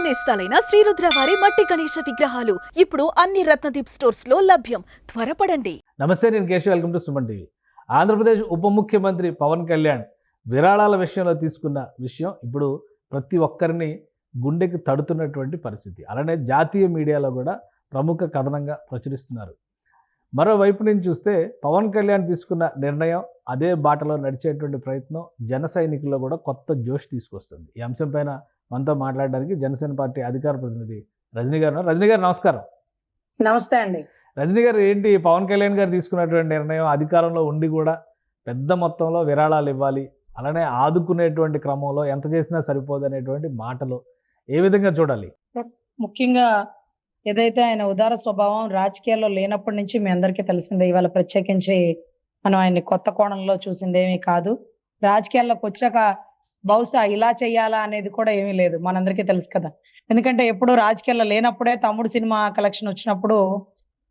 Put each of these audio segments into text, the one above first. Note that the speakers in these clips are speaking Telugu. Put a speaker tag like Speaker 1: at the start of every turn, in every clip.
Speaker 1: నేస్తాలైన శ్రీరుద్ర వారి మట్టి గణేశ విగ్రహాలు ఇప్పుడు అన్ని రత్నదీప్ స్టోర్స్ లో లభ్యం. త్వరపడండి.
Speaker 2: నమస్తే, నేను Keshav. Welcome to Suman TV. Andhra Pradesh ఉప ముఖ్యమంత్రి పవన్ కళ్యాణ్ విరాళాల విషయంలో తీసుకున్న విషయం ఇప్పుడు ప్రతి ఒక్కరిని గుండెకి తడుతున్నటువంటి పరిస్థితి. అలానే జాతీయ మీడియాలో కూడా ప్రముఖ కథనంగా ప్రచురిస్తున్నారు. మరోవైపు నుంచి చూస్తే పవన్ కళ్యాణ్ తీసుకున్న నిర్ణయం అదే బాటలో నడిచేటువంటి ప్రయత్నం జన సైనికుల్లో కూడా కొత్త జోష్ తీసుకొస్తుంది. ఈ అంశంపైన మనతో మాట్లాడడానికి జనసేన పార్టీ అధికార ప్రతినిధి రజనీ గారు. రజనీ గారు, నమస్కారం.
Speaker 3: నమస్తే అండి.
Speaker 2: రజనీ గారు, ఏంటి పవన్ కళ్యాణ్ గారు తీసుకున్నటువంటి నిర్ణయం? అధికారంలో ఉండి కూడా పెద్ద మొత్తంలో విరాళాలు ఇవ్వాలి, అలానే ఆదుకునేటువంటి క్రమంలో ఎంత చేసినా సరిపోదు అనేటువంటి మాటలు ఏ విధంగా చూడాలి?
Speaker 3: ముఖ్యంగా ఏదైతే ఆయన ఉదార స్వభావం రాజకీయాల్లో లేనప్పటి నుంచి మీ అందరికీ తెలిసిందే. ఇవాళ ప్రత్యేకించి మనం ఆయన్ని కొత్త కోణంలో చూసిందేమీ కాదు. రాజకీయాల్లోకి వచ్చాక బహుశా ఇలా చెయ్యాలా అనేది కూడా ఏమీ లేదు, మనందరికీ తెలుసు కదా. ఎందుకంటే ఎప్పుడు రాజకీయాల్లో లేనప్పుడే తమ్ముడు సినిమా కలెక్షన్ వచ్చినప్పుడు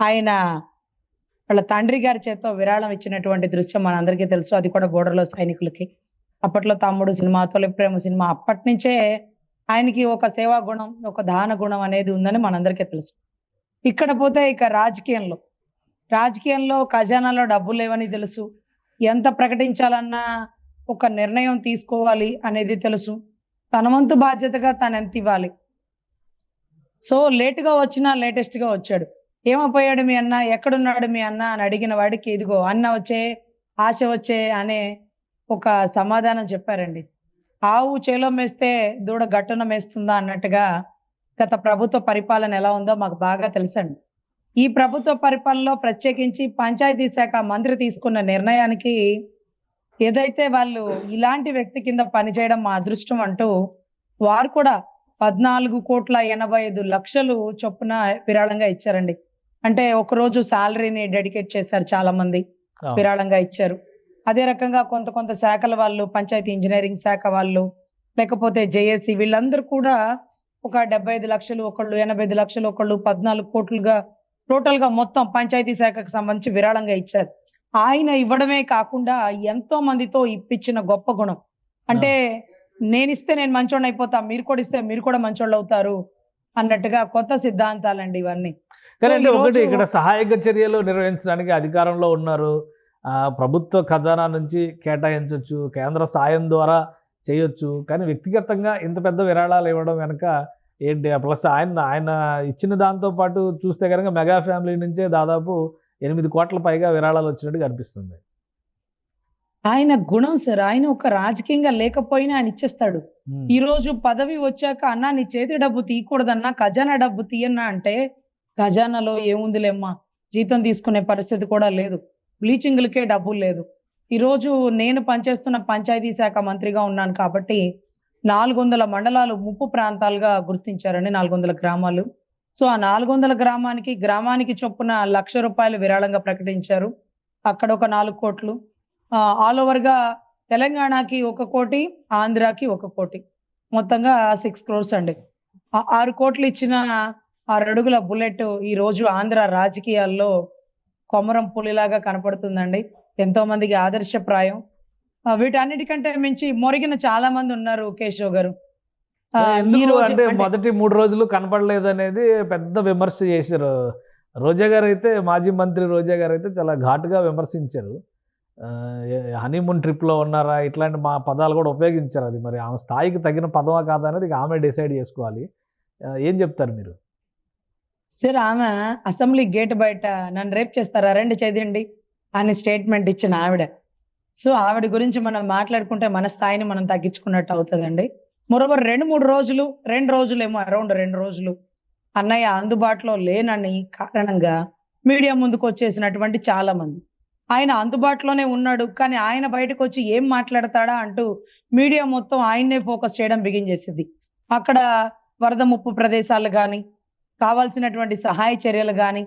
Speaker 3: ఆయన వాళ్ళ తండ్రి గారి చేత విరాళం ఇచ్చినటువంటి దృశ్యం మనందరికీ తెలుసు. అది కూడా బోర్డర్లో సైనికులకి. అప్పట్లో తమ్ముడు సినిమా, తొలి ప్రేమ సినిమా, అప్పటి నుంచే ఆయనకి ఒక సేవా గుణం, ఒక దాన గుణం అనేది ఉందని మనందరికీ తెలుసు. ఇక్కడ పోతే ఇక రాజకీయంలో ఖజానాలో డబ్బులు లేవని తెలుసు. ఎంత ప్రకటించాలన్నా ఒక నిర్ణయం తీసుకోవాలి అనేది తెలుసు. తన వంతు బాధ్యతగా తను ఎంత ఇవ్వాలి. సో లేటుగా వచ్చినా లేటెస్ట్ గా వచ్చాడు. ఏమైపోయాడు మీ అన్న, ఎక్కడున్నాడు మీ అన్న అని అడిగిన వాడికి ఇదిగో అన్న వచ్చే, ఆశ వచ్చే అనే ఒక సమాధానం చెప్పారండి. ఆవు చేలో మేస్తే దూడ గట్టున మేస్తుందా అన్నట్టుగా గత ప్రభుత్వ పరిపాలన ఎలా ఉందో మాకు బాగా తెలుసండి. ఈ ప్రభుత్వ పరిపాలనలో ప్రత్యేకించి పంచాయతీ శాఖ మంత్రి తీసుకున్న నిర్ణయానికి ఏదైతే వాళ్ళు ఇలాంటి వ్యక్తి కింద పనిచేయడం మా అదృష్టం అంటూ వారు కూడా 14,85,00,000 చొప్పున విరాళంగా ఇచ్చారండి. అంటే ఒక రోజు శాలరీని డెడికేట్ చేశారు, చాలా మంది విరాళంగా ఇచ్చారు. అదే రకంగా కొంత శాఖల వాళ్ళు, పంచాయతీ ఇంజనీరింగ్ శాఖ వాళ్ళు, లేకపోతే జేఏసీ, వీళ్ళందరూ కూడా ఒక 75 లక్షలు, ఒకళ్ళు 85 లక్షలు, ఒకళ్ళు 14 కోట్లుగా టోటల్ గా మొత్తం పంచాయతీ శాఖకు సంబంధించి విరాళంగా ఇచ్చారు. ఆయన ఇవ్వడమే కాకుండా ఎంతో మందితో ఇప్పించిన గొప్ప గుణం. అంటే నేనిస్తే నేను మంచోడిని అయిపోతా, మీరు కూడా ఇస్తే మీరు కూడా మంచోళ్ళు అవుతారు అన్నట్టుగా కొత్త సిద్ధాంతాలండి ఇవన్నీ.
Speaker 2: ఒకటి, ఇక్కడ సహాయక చర్యలు నిర్వహించడానికి అధికారంలో ఉన్నారు. ప్రభుత్వ ఖజానా నుంచి కేటాయించవచ్చు, కేంద్ర సాయం ద్వారా చేయొచ్చు. కానీ వ్యక్తిగతంగా ఇంత పెద్ద విరాళాలు ఇవ్వడం వెనక ఏంటి? ప్లస్ ఆయన ఇచ్చిన దాంతో పాటు చూస్తే కనుక మెగా ఫ్యామిలీ నుంచే దాదాపు 8 కోట్ల పైగా విరాళాలు వచ్చినట్టు కనిపిస్తుంది.
Speaker 3: ఆయన గుణం సార్. ఆయన ఒక రాజకీయంగా లేకపోయినా ఆయన ఇచ్చేస్తాడు. ఈ రోజు పదవి వచ్చాక అన్నా నీ చేతి డబ్బు తీయకూడదన్నా, ఖజానా డబ్బు తీయన్నా అంటే ఖజానాలో ఏముందిలేమ్మా, జీతం తీసుకునే పరిస్థితి కూడా లేదు, బ్లీచింగ్లకే డబ్బులు లేదు. ఈరోజు నేను పనిచేస్తున్న పంచాయతీ శాఖ మంత్రిగా ఉన్నాను కాబట్టి 400 మండలాలు ముప్పు ప్రాంతాలుగా గుర్తించారండి, 400 గ్రామాలు. సో ఆ 400 గ్రామానికి చొప్పున ₹1,00,000 విరాళంగా ప్రకటించారు. అక్కడ ఒక 4 కోట్లు, ఆల్ ఓవర్ గా తెలంగాణకి 1 కోటి, ఆంధ్రాకి 1 కోటి, మొత్తంగా 6 crores అండి. 6 కోట్లు ఇచ్చిన 6 అడుగుల బుల్లెట్ ఈ రోజు ఆంధ్ర రాజకీయాల్లో కొమరం పులిలాగా కనపడుతుందండి. ఎంతో మందికి ఆదర్శప్రాయం. వీటన్నిటికంటే మించి మొరిగిన చాలా మంది ఉన్నారు కేశవ్ గారు.
Speaker 2: అంటే మొదటి 3 రోజులు కనపడలేదు అనేది పెద్ద విమర్శ చేశారు. రోజా గారు అయితే, మాజీ మంత్రి రోజా గారు అయితే చాలా ఘాటుగా విమర్శించారు. హనీమూన్ ట్రిప్లో ఉన్నారా, ఇట్లాంటి మా పదాలు కూడా ఉపయోగించారు. అది మరి ఆమె స్థాయికి తగిన పదమా కాదా అనేది ఆమె డిసైడ్ చేసుకోవాలి. ఏం చెప్తారు మీరు?
Speaker 3: సార్, ఆమె అసెంబ్లీ గేట్ బయట నన్ను రేప్ చేస్తారా రండి చేయండి అని స్టేట్మెంట్ ఇచ్చిన ఆవిడ. సో ఆవిడ గురించి మనం మాట్లాడుకుంటే మన స్థాయిని మనం తగ్గించుకున్నట్టు అవుతుందండి. మరోవర్ 2 రోజులేమో అరౌండ్ 2 రోజులు అన్నయ్య అందుబాటులో లేనని కారణంగా మీడియా ముందుకు వచ్చేసినటువంటి చాలా మంది. ఆయన అందుబాటులోనే ఉన్నాడు, కానీ ఆయన బయటకు వచ్చి ఏం మాట్లాడతాడా అంటూ మీడియా మొత్తం ఆయన్నే ఫోకస్ చేయడం బిగించేసింది. అక్కడ వరద ముప్పు ప్రదేశాలు కానీ, కావాల్సినటువంటి సహాయ చర్యలు కానీ,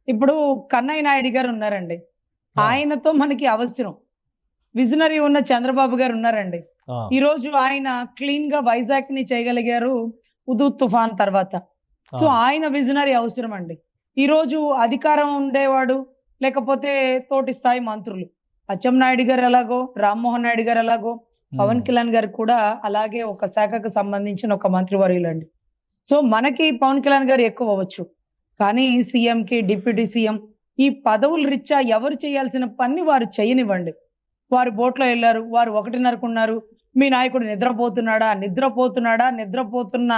Speaker 3: ఇప్పుడు కన్నయ్య నాయుడు గారు ఉన్నారండి, ఆయనతో మనకి అవసరం. విజనరీ ఉన్న చంద్రబాబు గారు ఉన్నారండి. ఈ రోజు ఆయన క్లీన్ గా వైజాగ్ ని చేయగలిగారు ఉదు తుఫాన్ తర్వాత. సో ఆయన విజనరీ అవసరం అండి. ఈ రోజు అధికారం ఉండేవాడు, లేకపోతే తోటి స్థాయి మంత్రులు అచ్చెన్నాయుడు గారు ఎలాగో, రామ్మోహన్ నాయుడు గారు ఎలాగో, పవన్ కళ్యాణ్ గారు కూడా అలాగే ఒక శాఖకు సంబంధించిన ఒక మంత్రివర్యులండి. సో మనకి పవన్ కళ్యాణ్ గారు ఎక్కువ అవ్వచ్చు, కానీ సీఎంకి డిప్యూటీ సీఎం ఈ పదవుల రీత్యా ఎవరు చేయాల్సిన పని వారు చేయనివ్వండి. వారు బోట్లో వెళ్ళారు, వారు 1:30కున్నారు. మీ నాయకుడు నిద్రపోతున్న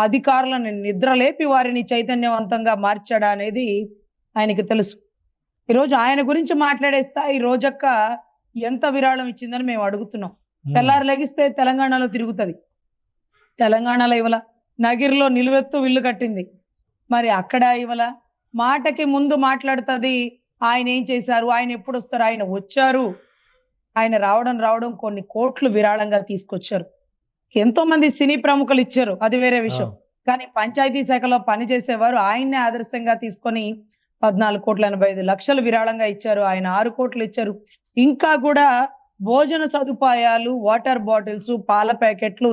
Speaker 3: అధికారులను నిద్రలేపి వారిని చైతన్యవంతంగా మార్చాడా అనేది ఆయనకి తెలుసు. ఈరోజు ఆయన గురించి మాట్లాడేస్తా ఈ రోజక్క ఎంత విరాళం ఇచ్చిందని మేము అడుగుతున్నాం. తెల్లారు లెగిస్తే తెలంగాణలో తిరుగుతుంది, తెలంగాణలో ఇవ్వాల, నగిరిలో నిలువెత్తు ఇల్లు కట్టింది, మరి అక్కడ ఇవ్వాల. మాటకి ముందు మాట్లాడుతుంది ఆయన ఏం చేశారు, ఆయన ఎప్పుడు వస్తారు, ఆయన వచ్చారు, ఆయన రావడం కొన్ని కోట్లు విరాళంగా తీసుకొచ్చారు. ఎంతో మంది సినీ ప్రముఖులు ఇచ్చారు, అది వేరే విషయం. కానీ పంచాయతీ శాఖలో పనిచేసేవారు ఆయన్నే ఆదర్శంగా తీసుకొని 14,85,00,000 విరాళంగా ఇచ్చారు. ఆయన 6 కోట్లు ఇచ్చారు. ఇంకా కూడా భోజన సదుపాయాలు, వాటర్ బాటిల్స్, పాల ప్యాకెట్లు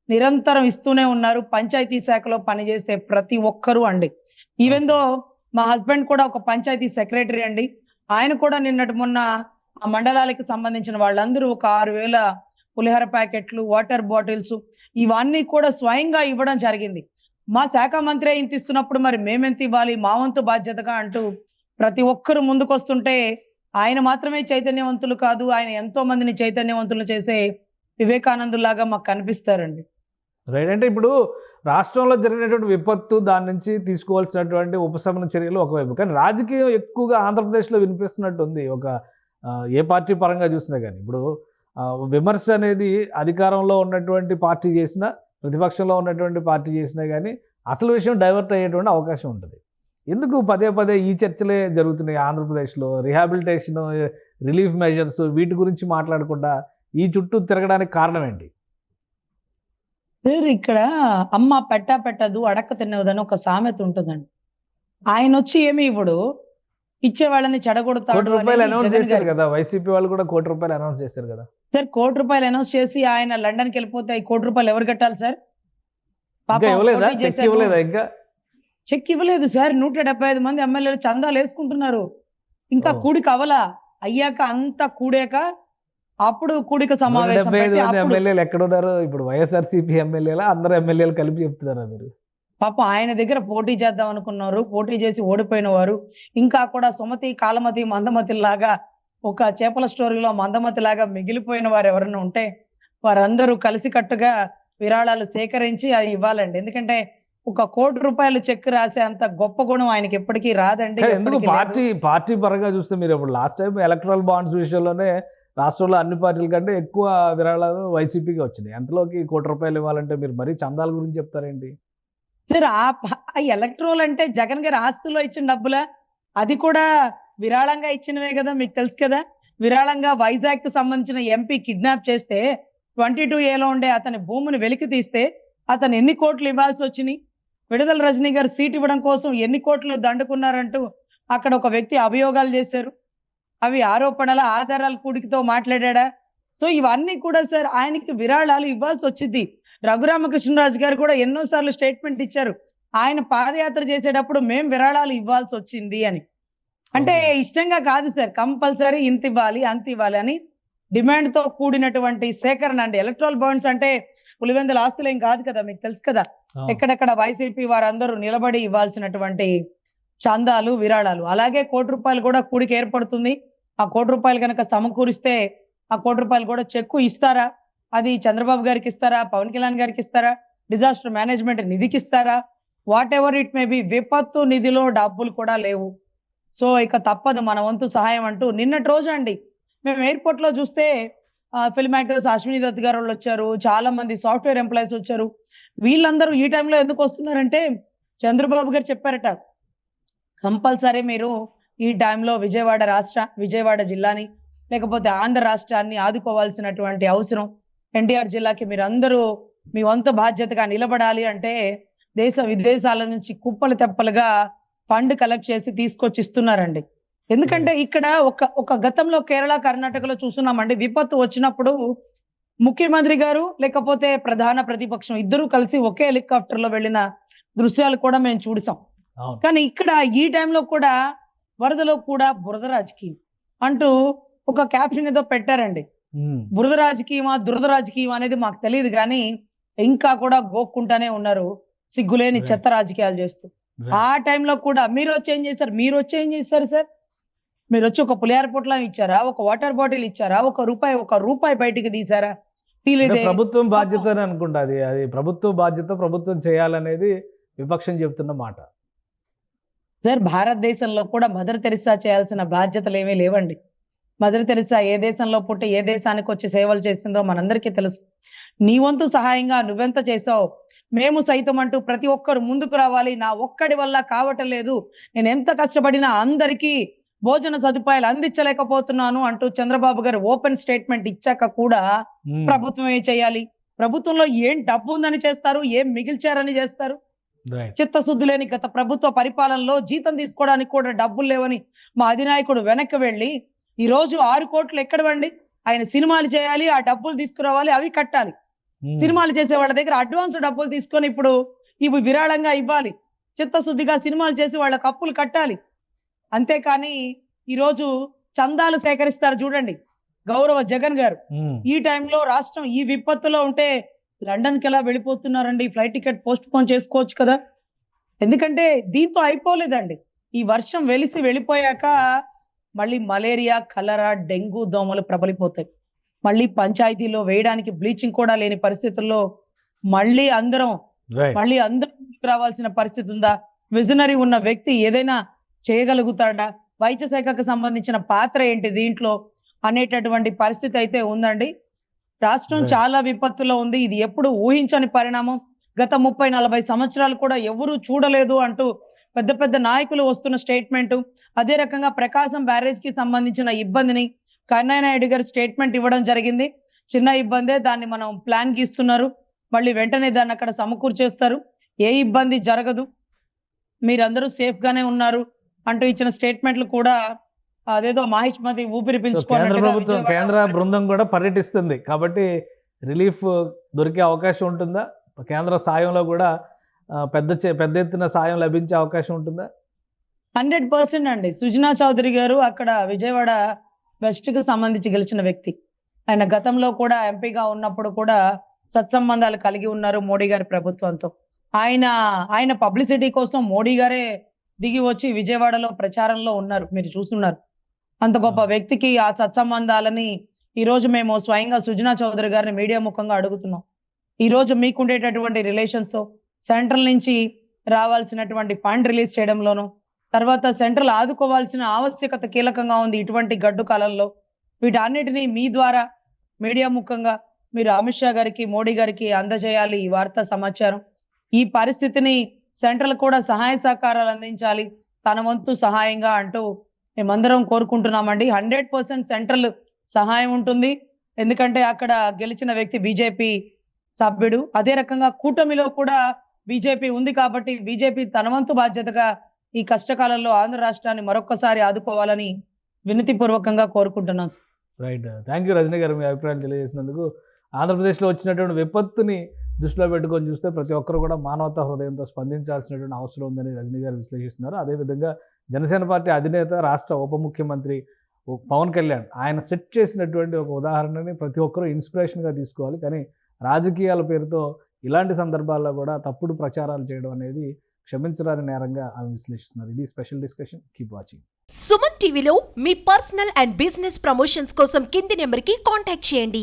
Speaker 3: నిరంతరం ఇస్తూనే ఉన్నారు పంచాయతీ శాఖలో పనిచేసే ప్రతి ఒక్కరూ అండి. ఈవెన్ దో మా హస్బెండ్ కూడా ఒక పంచాయతీ సెక్రటరీ అండి. ఆయన కూడా నిన్నటి మొన్న ఆ మండలాలకు సంబంధించిన వాళ్ళందరూ ఒక 6,000 పులిహోర ప్యాకెట్లు, వాటర్ బాటిల్స్ ఇవన్నీ కూడా స్వయంగా ఇవ్వడం జరిగింది. మా శాఖ మంత్రి ఇంత ఇస్తున్నప్పుడు మరి మేమెంత ఇవ్వాలి, మా వంతు బాధ్యతగా అంటూ ప్రతి ఒక్కరు ముందుకొస్తుంటే ఆయన మాత్రమే చైతన్యవంతులు కాదు, ఆయన ఎంతో మందిని చైతన్యవంతులు చేసే వివేకానందులాగా మాకు కనిపిస్తారండి.
Speaker 2: రైట్. అంటే ఇప్పుడు రాష్ట్రంలో జరిగినటువంటి విపత్తు, దాని నుంచి తీసుకోవాల్సినటువంటి ఉపశమన చర్యలు ఒకవైపు, కానీ రాజకీయం ఎక్కువగా ఆంధ్రప్రదేశ్లో వినిపిస్తున్నట్టు ఉంది. ఏ పార్టీ పరంగా చూసినా కానీ ఇప్పుడు విమర్శ అనేది అధికారంలో ఉన్నటువంటి పార్టీ చేసినా, ప్రతిపక్షంలో ఉన్నటువంటి పార్టీ చేసినా కానీ అసలు విషయం డైవర్ట్ అయ్యేటువంటి అవకాశం ఉంటుంది. ఎందుకు పదే ఈ చర్చలే జరుగుతున్నాయి ఆంధ్రప్రదేశ్లో? రిహాబిలిటేషన్, రిలీఫ్ మెజర్స్ వీటి గురించి మాట్లాడకుండా ఈ చుట్టూ తిరగడానికి కారణం ఏంటి?
Speaker 3: సార్ ఇక్కడ అమ్మ పెట్టదు అడక్క తిన్నదని ఒక సామెత ఉంటుందండి. ఆయన వచ్చి ఏమి ఇవ్వడు, ఇచ్చే వాళ్ళని చెడగొడతాడు.
Speaker 2: ₹1,00,00,000 అనౌన్స్ చేశారు కదా, వైసీపీ వాళ్ళు కూడా ₹1,00,00,000 అనౌన్స్ చేశారు కదా
Speaker 3: సార్. ₹1,00,00,000 అనౌన్స్ చేసి ఆయన లండన్కి వెళ్ళిపోతే ఈ ₹1,00,00,000 ఎవరు కట్టాలి సార్? చెక్ ఇవ్వలేదు సార్. 175 మంది ఎమ్మెల్యేలు చందాలు వేసుకుంటున్నారు. ఇంకా కూడిక అవలా, అయ్యాక అంతా కూడాక అప్పుడు కూడిక సమావేశం
Speaker 2: ఎమ్మెల్యేలు ఎక్కడున్నారు ఇప్పుడు? వైఎస్ఆర్సీపీ ఎమ్మెల్యేలా అందరు ఎమ్మెల్యేలు కలిపి చెప్తున్నారా మీరు?
Speaker 3: పాపం ఆయన దగ్గర పోటీ చేద్దాం అనుకున్నారు, పోటీ చేసి ఓడిపోయిన వారు, ఇంకా కూడా సుమతి, కాలమతి, మందమతి లాగా ఒక చేపల స్టోరీలో మందమతి లాగా మిగిలిపోయిన వారు ఎవరైనా ఉంటే వారందరూ కలిసికట్టుగా విరాళాలు సేకరించి అది ఇవ్వాలండి. ఎందుకంటే ఒక ₹1,00,00,000 చెక్ రాసే అంత గొప్ప గుణం ఆయనకి ఎప్పటికీ రాదండి.
Speaker 2: పార్టీ పరంగా చూస్తే మీరు ఇప్పుడు లాస్ట్ టైం ఎలక్ట్రల్ బాండ్స్ విషయంలోనే రాష్ట్రంలో అన్ని పార్టీల కంటే ఎక్కువ విరాళాలు వైసీపీకి వచ్చినాయి. అంతలోకి ₹1,00,00,000 ఇవ్వాలంటే మీరు మరీ చందాల గురించి చెప్తారేంటి
Speaker 3: సార్? ఆ ఎలక్ట్రోల్ అంటే జగన్ గారి ఆస్తుల్లో ఇచ్చిన డబ్బులా? అది కూడా విరాళంగా ఇచ్చినవే కదా, మీకు తెలుసు కదా. విరాళంగా వైజాగ్ కు సంబంధించిన ఎంపీ కిడ్నాప్ చేస్తే 22A ఉండే అతని భూమిని వెలికి తీస్తే అతను ఎన్ని కోట్లు ఇవ్వాల్సి వచ్చినాయి? విడుదల రజనీ గారు సీట్ ఇవ్వడం కోసం ఎన్ని కోట్లు దండుకున్నారంటూ అక్కడ ఒక వ్యక్తి అభియోగాలు చేశారు. అవి ఆరోపణల ఆధారాల కూడికతో మాట్లాడా? సో ఇవన్నీ కూడా సార్ ఆయనకి విరాళాలు ఇవ్వాల్సి వచ్చింది. రఘురామకృష్ణరాజు గారు కూడా ఎన్నోసార్లు స్టేట్మెంట్ ఇచ్చారు, ఆయన పాదయాత్ర చేసేటప్పుడు మేం విరాళాలు ఇవ్వాల్సి వచ్చింది అని. అంటే ఇష్టంగా కాదు సార్, కంపల్సరీ ఇంత ఇవ్వాలి అంత ఇవ్వాలి అని డిమాండ్ తో కూడినటువంటి సేకరణ అండి. ఎలక్ట్రల్ బాండ్స్ అంటే పులివెందుల ఆస్తులు ఏం కాదు కదా, మీకు తెలుసు కదా. ఎక్కడెక్కడ వైసీపీ వారందరూ నిలబడి ఇవ్వాల్సినటువంటి చందాలు, విరాళాలు. అలాగే ₹1,00,00,000 కూడా కూడికి ఏర్పడుతుంది. ఆ ₹1,00,00,000 కనుక సమకూరిస్తే ఆ ₹1,00,00,000 కూడా చెక్కు ఇస్తారా? అది చంద్రబాబు గారికి ఇస్తారా, పవన్ కళ్యాణ్ గారికి ఇస్తారా, డిజాస్టర్ మేనేజ్మెంట్ నిధికి ఇస్తారా? What ever it may be, విపత్తు నిధిలో డబ్బులు కూడా లేవు. సో ఇక తప్పదు మన వంతు సహాయం అంటూ నిన్నటి రోజు అండి మేము ఎయిర్పోర్ట్ లో చూస్తే ఫిల్మ్ యాక్టర్స్ అశ్విని దత్ గారు వాళ్ళు వచ్చారు, చాలా మంది సాఫ్ట్వేర్ ఎంప్లాయీస్ వచ్చారు. వీళ్ళందరూ ఈ టైంలో ఎందుకు వస్తున్నారంటే చంద్రబాబు గారు చెప్పారట, కంపల్సరీ మీరు ఈ టైంలో విజయవాడ జిల్లాని లేకపోతే ఆంధ్ర రాష్ట్రాన్ని ఆదుకోవాల్సినటువంటి అవసరం, ఎన్టీఆర్ జిల్లాకి మీరందరూ మీ వంతు బాధ్యతగా నిలబడాలి అంటే దేశ విదేశాల నుంచి కుప్పలు తెప్పలుగా ఫండ్ కలెక్ట్ చేసి తీసుకొచ్చి ఇస్తున్నారండి. ఎందుకంటే ఇక్కడ ఒక గతంలో కేరళ, కర్ణాటకలో చూస్తున్నామండి, విపత్తు వచ్చినప్పుడు ముఖ్యమంత్రి గారు లేకపోతే ప్రధాన ప్రతిపక్షం ఇద్దరు కలిసి ఒకే హెలికాప్టర్ లో వెళ్ళిన దృశ్యాలు కూడా మేము చూసాం. కానీ ఇక్కడ ఈ టైంలో కూడా వరదలో కూడా బురద రాజకీయం అంటూ ఒక క్యాప్షన్ ఏదో పెట్టారండి. బురద రాజకీయమా దురద రాజకీయం అనేది మాకు తెలియదు, కానీ ఇంకా కూడా గోక్కుంటానే ఉన్నారు, సిగ్గులేని చెత్త రాజకీయాలు చేస్తూ. ఆ టైంలో కూడా మీరు వచ్చి ఏం చేశారు సార్? మీరు వచ్చి ఒక పులిహార పొట్లం ఇచ్చారా, ఒక వాటర్ బాటిల్ ఇచ్చారా, ఒక రూపాయి బయటికి తీసారా? తీలేదే.
Speaker 2: ప్రభుత్వం బాధ్యత అని అనుకుంటా, అది ప్రభుత్వ బాధ్యత, ప్రభుత్వం చేయాలనేది విపక్షం చెప్తున్న మాట.
Speaker 3: సార్, భారతదేశంలో కూడా మదర్ తెరిసా చేయాల్సిన బాధ్యతలు ఏమీ లేవండి. మదర్ తెరిసా ఏ దేశంలో పుట్టి ఏ దేశానికి వచ్చి సేవలు చేసిందో మనందరికీ తెలుసు. నీ వంతు సహాయంగా నువ్వెంత చేసావు, మేము సైతం అంటూ ప్రతి ఒక్కరు ముందుకు రావాలి. నా ఒక్కడి వల్ల కావటం లేదు, నేను ఎంత కష్టపడినా అందరికీ భోజన సదుపాయాలు అందించలేకపోతున్నాను అంటూ చంద్రబాబు గారు ఓపెన్ స్టేట్మెంట్ ఇచ్చాక కూడా ప్రభుత్వమే చేయాలి. ప్రభుత్వంలో ఏం డబ్బు ఉందని చేస్తారు, ఏం మిగిల్చారని చేస్తారు? చిత్తశుద్ధి లేని గత ప్రభుత్వ పరిపాలనలో జీతం తీసుకోవడానికి కూడా డబ్బులు లేవని మా అధినాయకుడు వెనక్కి వెళ్ళి ఈ రోజు 6 కోట్లు ఎక్కడవండి? ఆయన సినిమాలు చేయాలి, ఆ డబ్బులు తీసుకురావాలి, అవి కట్టాలి. సినిమాలు చేసే వాళ్ళ దగ్గర అడ్వాన్స్ డబ్బులు తీసుకొని ఇప్పుడు ఇవి విరాళంగా ఇవ్వాలి. చిత్తశుద్ధిగా సినిమాలు చేసి వాళ్ళకి అప్పులు కట్టాలి. అంతేకాని ఈరోజు చందాలు సేకరిస్తారు చూడండి గౌరవ జగన్ గారు. ఈ టైంలో రాష్ట్రం ఈ విపత్తులో ఉంటే లండన్కి ఎలా వెళ్ళిపోతున్నారండి? ఫ్లైట్ టికెట్ పోస్ట్ పోన్ చేసుకోవచ్చు కదా. ఎందుకంటే దీంతో అయిపోలేదండి. ఈ వర్షం వెళ్ళిపోయాక మళ్ళీ మలేరియా, కలరా, డెంగ్యూ దోమలు ప్రబలిపోతాయి. మళ్ళీ పంచాయతీలో వేయడానికి బ్లీచింగ్ కూడా లేని పరిస్థితుల్లో మళ్ళీ అందరం రావాల్సిన పరిస్థితి ఉందా? విజనరీ ఉన్న వ్యక్తి ఏదైనా చేయగలుగుతాడా? వైద్య శాఖకు సంబంధించిన పాత్ర ఏంటి దీంట్లో అనేటటువంటి పరిస్థితి అయితే ఉందండి. రాష్ట్రం చాలా విపత్తులో ఉంది. ఇది ఎప్పుడు ఊహించని పరిణామం. గత 30-40 సంవత్సరాలు కూడా ఎవరు చూడలేదు అంటూ పెద్ద పెద్ద నాయకులు వస్తున్న స్టేట్మెంట్. అదే రకంగా ప్రకాశం బ్యారేజ్ కి సంబంధించిన ఇబ్బందిని కన్నయ్య నాయుడు గారు స్టేట్మెంట్ ఇవ్వడం జరిగింది. చిన్న ఇబ్బందే, దాన్ని మనం ప్లాన్ గీస్తున్నారు, మళ్ళీ వెంటనే దాన్ని అక్కడ సమకూర్చేస్తారు, ఏ ఇబ్బంది జరగదు, మీరందరూ సేఫ్ గానే ఉన్నారు అంటూ ఇచ్చిన స్టేట్మెంట్లు కూడా అదేదో మహిష్మతి ఊపిరి
Speaker 2: పీల్చుకోవడం. కేంద్ర బృందం కూడా పర్యటిస్తుంది కాబట్టి రిలీఫ్ దొరికే అవకాశం ఉంటుందా? కేంద్ర సాయంలో కూడా పెద్ద ఎత్తున సాయం లభించే అవకాశం ఉంటుందా?
Speaker 3: 100% అండి. సుజనా చౌదరి గారు అక్కడ విజయవాడ వెస్ట్ కు సంబంధించి గెలిచిన వ్యక్తి. ఆయన గతంలో కూడా ఎంపీగా ఉన్నప్పుడు కూడా సత్సంబంధాలు కలిగి ఉన్నారు మోడీ గారి ప్రభుత్వంతో. ఆయన పబ్లిసిటీ కోసం మోడీ గారే దిగి వచ్చి విజయవాడలో ప్రచారంలో ఉన్నారు, మీరు చూస్తున్నారు. అంత గొప్ప వ్యక్తికి ఆ సత్సంబంధాలని ఈ రోజు మేము స్వయంగా సుజనా చౌదరి గారిని మీడియా ముఖంగా అడుగుతున్నాం. ఈ రోజు మీకుండేటటువంటి రిలేషన్స్, సెంట్రల్ నుంచి రావాల్సినటువంటి ఫండ్ రిలీజ్ చేయడంలోను, తర్వాత సెంట్రల్ ఆదుకోవాల్సిన ఆవశ్యకత కీలకంగా ఉంది ఇటువంటి గడ్డు కాలంలో. వీటన్నిటినీ మీ ద్వారా మీడియా ముఖంగా మీరు అమిత్ షా గారికి, మోడీ గారికి అందజేయాలి ఈ వార్తా సమాచారం. ఈ పరిస్థితిని సెంట్రల్ కూడా సహాయ సహకారాలు అందించాలి తన వంతు సహాయంగా అంటూ మేమందరం కోరుకుంటున్నామండి. 100% సెంట్రల్ సహాయం ఉంటుంది. ఎందుకంటే అక్కడ గెలిచిన వ్యక్తి బీజేపీ సభ్యుడు. అదే రకంగా కూటమిలో కూడా బీజేపీ ఉంది కాబట్టి బీజేపీ తన వంతు బాధ్యతగా ఈ కష్టకాలంలో ఆంధ్ర రాష్ట్రాన్ని మరొక్కసారి ఆదుకోవాలని వినతి పూర్వకంగా కోరుకుంటున్నాం.
Speaker 2: రైట్, థ్యాంక్ యూ రజనీ గారు, మీ అభిప్రాయాలు తెలియజేసినందుకు. ఆంధ్రప్రదేశ్లో వచ్చినటువంటి విపత్తుని దృష్టిలో పెట్టుకొని చూస్తే ప్రతి ఒక్కరు కూడా మానవతా హృదయంతో స్పందించాల్సినటువంటి అవసరం ఉందని రజనీ గారు విశ్లేషిస్తున్నారు. అదేవిధంగా జనసేన పార్టీ అధినేత, రాష్ట్ర ఉప ముఖ్యమంత్రి పవన్ కళ్యాణ్ ఆయన సెట్ చేసినటువంటి ఒక ఉదాహరణని ప్రతి ఒక్కరూ ఇన్స్పిరేషన్గా తీసుకోవాలి. కానీ రాజకీయాల పేరుతో ఇలాంటి సందర్భాల్లో కూడా తప్పుడు ప్రచారాలు చేయడం అనేది క్షమించరాని నేరంగా ఆమె విశ్లేషిస్తున్నారు. ఇది special discussion. Keep watching.
Speaker 4: Suman టీవీలో మీ పర్సనల్ అండ్ బిజినెస్ ప్రమోషన్స్ కోసం కింది నెంబర్కి కాంటాక్ట్ చేయండి.